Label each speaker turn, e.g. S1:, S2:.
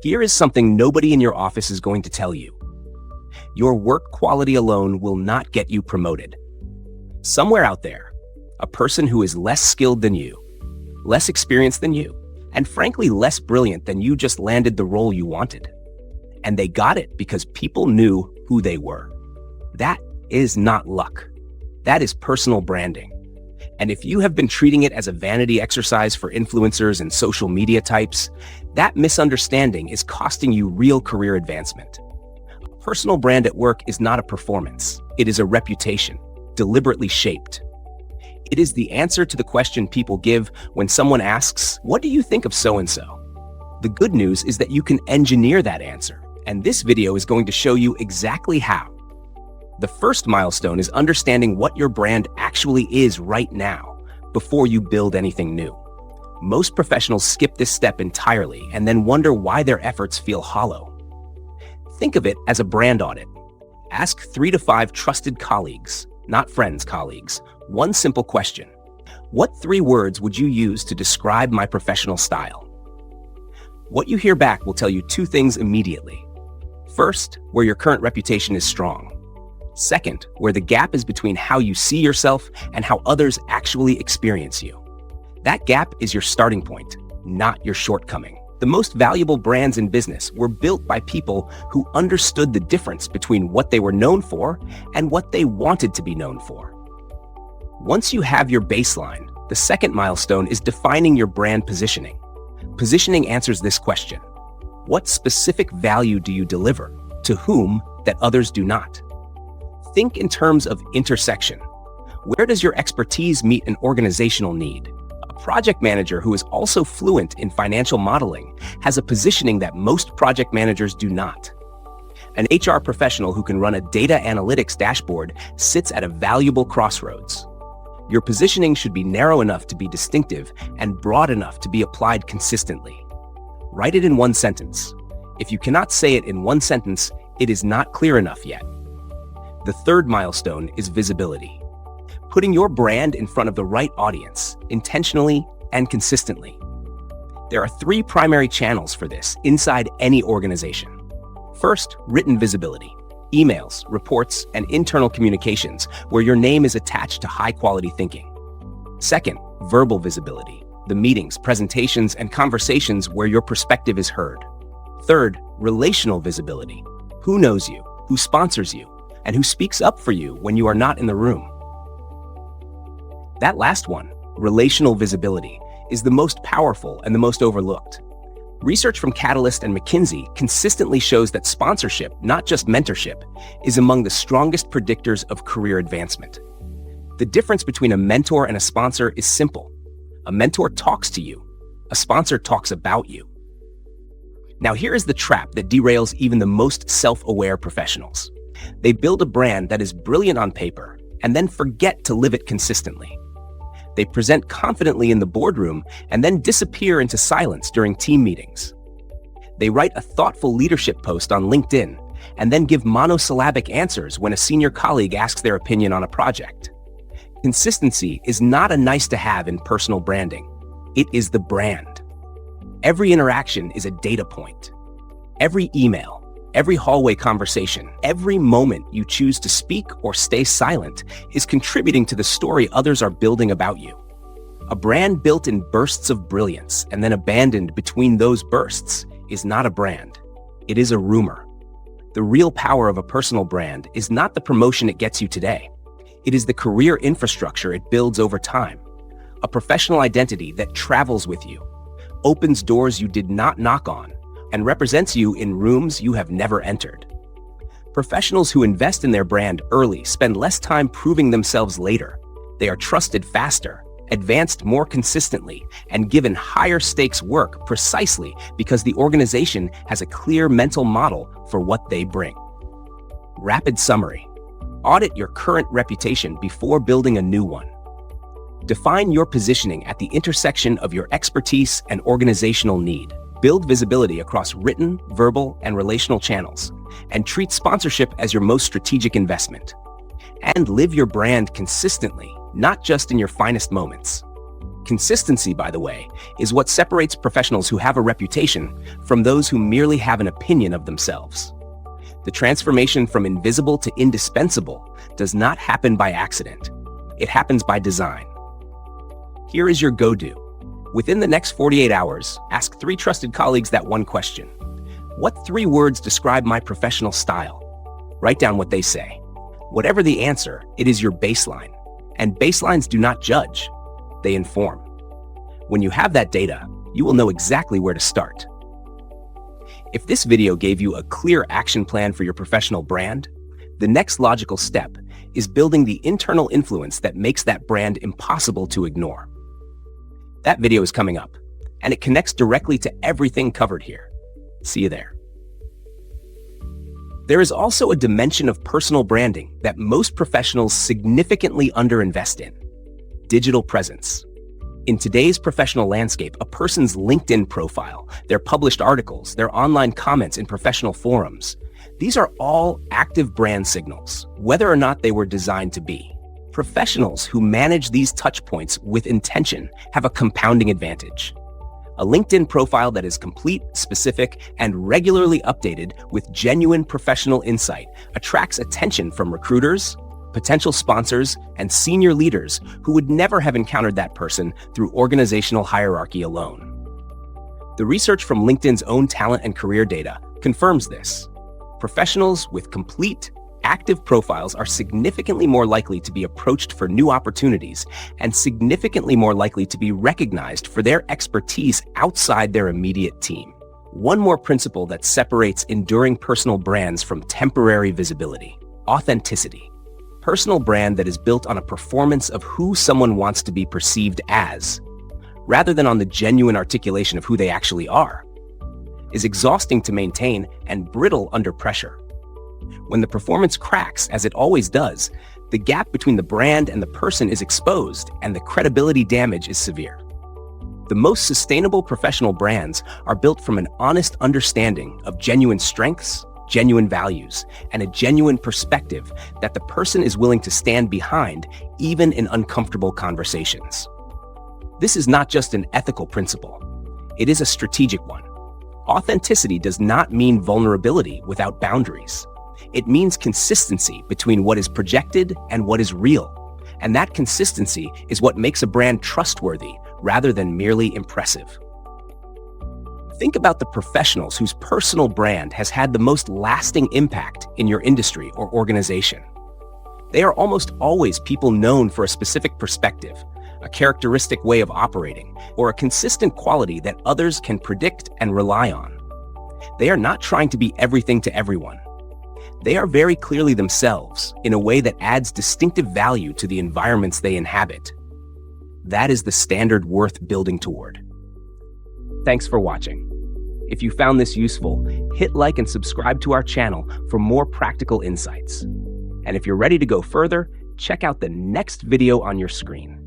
S1: Here is something nobody in your office is going to tell you. Your work quality alone will not get you promoted. Somewhere out there, a person who is less skilled than you, less experienced than you, and frankly less brilliant than you just landed the role you wanted. And they got it because people knew who they were. That is not luck. That is personal branding. And if you have been treating it as a vanity exercise for influencers and social media types, that misunderstanding is costing you real career advancement. A personal brand at work is not a performance. It is a reputation, deliberately shaped. It is the answer to the question people give when someone asks, "What do you think of so-and-so?" The good news is that you can engineer that answer, and this video is going to show you exactly how. The first milestone is understanding what your brand actually is right now, before you build anything new. Most professionals skip this step entirely and then wonder why their efforts feel hollow. Think of it as a brand audit. Ask 3 to 5 trusted colleagues, not friends, colleagues, one simple question. What 3 words would you use to describe my professional style? What you hear back will tell you 2 things immediately. First, where your current reputation is strong. Second, where the gap is between how you see yourself and how others actually experience you. That gap is your starting point, not your shortcoming. The most valuable brands in business were built by people who understood the difference between what they were known for and what they wanted to be known for. Once you have your baseline, the second milestone is defining your brand positioning. Positioning answers this question: what specific value do you deliver, to whom, that others do not? Think in terms of intersection. Where does your expertise meet an organizational need? A project manager who is also fluent in financial modeling has a positioning that most project managers do not. An HR professional who can run a data analytics dashboard sits at a valuable crossroads. Your positioning should be narrow enough to be distinctive and broad enough to be applied consistently. Write it in one sentence. If you cannot say it in one sentence, it is not clear enough yet. The third milestone is visibility. Putting your brand in front of the right audience, intentionally and consistently. There are 3 primary channels for this inside any organization. First, written visibility. Emails, reports, and internal communications where your name is attached to high-quality thinking. Second, verbal visibility. The meetings, presentations, and conversations where your perspective is heard. Third, relational visibility. Who knows you, who sponsors you, and who speaks up for you when you are not in the room. That last one, relational visibility, is the most powerful and the most overlooked. Research from Catalyst and McKinsey consistently shows that sponsorship, not just mentorship, is among the strongest predictors of career advancement. The difference between a mentor and a sponsor is simple. A mentor talks to you. A sponsor talks about you. Now here is the trap that derails even the most self-aware professionals. They build a brand that is brilliant on paper and then forget to live it consistently. They present confidently in the boardroom and then disappear into silence during team meetings. They write a thoughtful leadership post on LinkedIn and then give monosyllabic answers when a senior colleague asks their opinion on a project. Consistency is not a nice-to-have in personal branding. It is the brand. Every interaction is a data point. Every email, every hallway conversation, every moment you choose to speak or stay silent is contributing to the story others are building about you. A brand built in bursts of brilliance and then abandoned between those bursts is not a brand. It is a rumor. The real power of a personal brand is not the promotion it gets you today. It is the career infrastructure it builds over time. A professional identity that travels with you, opens doors you did not knock on, and represents you in rooms you have never entered. Professionals who invest in their brand early spend less time proving themselves later. They are trusted faster, advanced more consistently, and given higher stakes work precisely because the organization has a clear mental model for what they bring. Rapid summary. Audit your current reputation before building a new one. Define your positioning at the intersection of your expertise and organizational need. Build visibility across written, verbal, and relational channels, and treat sponsorship as your most strategic investment. And live your brand consistently, not just in your finest moments. Consistency, by the way, is what separates professionals who have a reputation from those who merely have an opinion of themselves. The transformation from invisible to indispensable does not happen by accident. It happens by design. Here is your go-do. Within the next 48 hours, ask 3 trusted colleagues that one question. What 3 words describe my professional style? Write down what they say. Whatever the answer, it is your baseline. And baselines do not judge. They inform. When you have that data, you will know exactly where to start. If this video gave you a clear action plan for your professional brand, the next logical step is building the internal influence that makes that brand impossible to ignore. That video is coming up, and it connects directly to everything covered here. See you there. There is also a dimension of personal branding that most professionals significantly underinvest in: digital presence. In today's professional landscape, a person's LinkedIn profile, their published articles, their online comments in professional forums, these are all active brand signals, whether or not they were designed to be. Professionals who manage these touch points with intention have a compounding advantage. A LinkedIn profile that is complete, specific, and regularly updated with genuine professional insight attracts attention from recruiters, potential sponsors, and senior leaders who would never have encountered that person through organizational hierarchy alone. The research from LinkedIn's own talent and career data confirms this. Professionals with complete, active profiles are significantly more likely to be approached for new opportunities and significantly more likely to be recognized for their expertise outside their immediate team. One more principle that separates enduring personal brands from temporary visibility: authenticity. Personal brand that is built on a performance of who someone wants to be perceived as, rather than on the genuine articulation of who they actually are, is exhausting to maintain and brittle under pressure. When the performance cracks, as it always does, the gap between the brand and the person is exposed, and the credibility damage is severe. The most sustainable professional brands are built from an honest understanding of genuine strengths, genuine values, and a genuine perspective that the person is willing to stand behind, even in uncomfortable conversations. This is not just an ethical principle. It is a strategic one. Authenticity does not mean vulnerability without boundaries. It means consistency between what is projected and what is real. And that consistency is what makes a brand trustworthy rather than merely impressive. Think about the professionals whose personal brand has had the most lasting impact in your industry or organization. They are almost always people known for a specific perspective, a characteristic way of operating, or a consistent quality that others can predict and rely on. They are not trying to be everything to everyone. They are very clearly themselves in a way that adds distinctive value to the environments they inhabit. That is the standard worth building toward. Thanks for watching. If you found this useful, hit like and subscribe to our channel for more practical insights. And if you're ready to go further, check out the next video on your screen.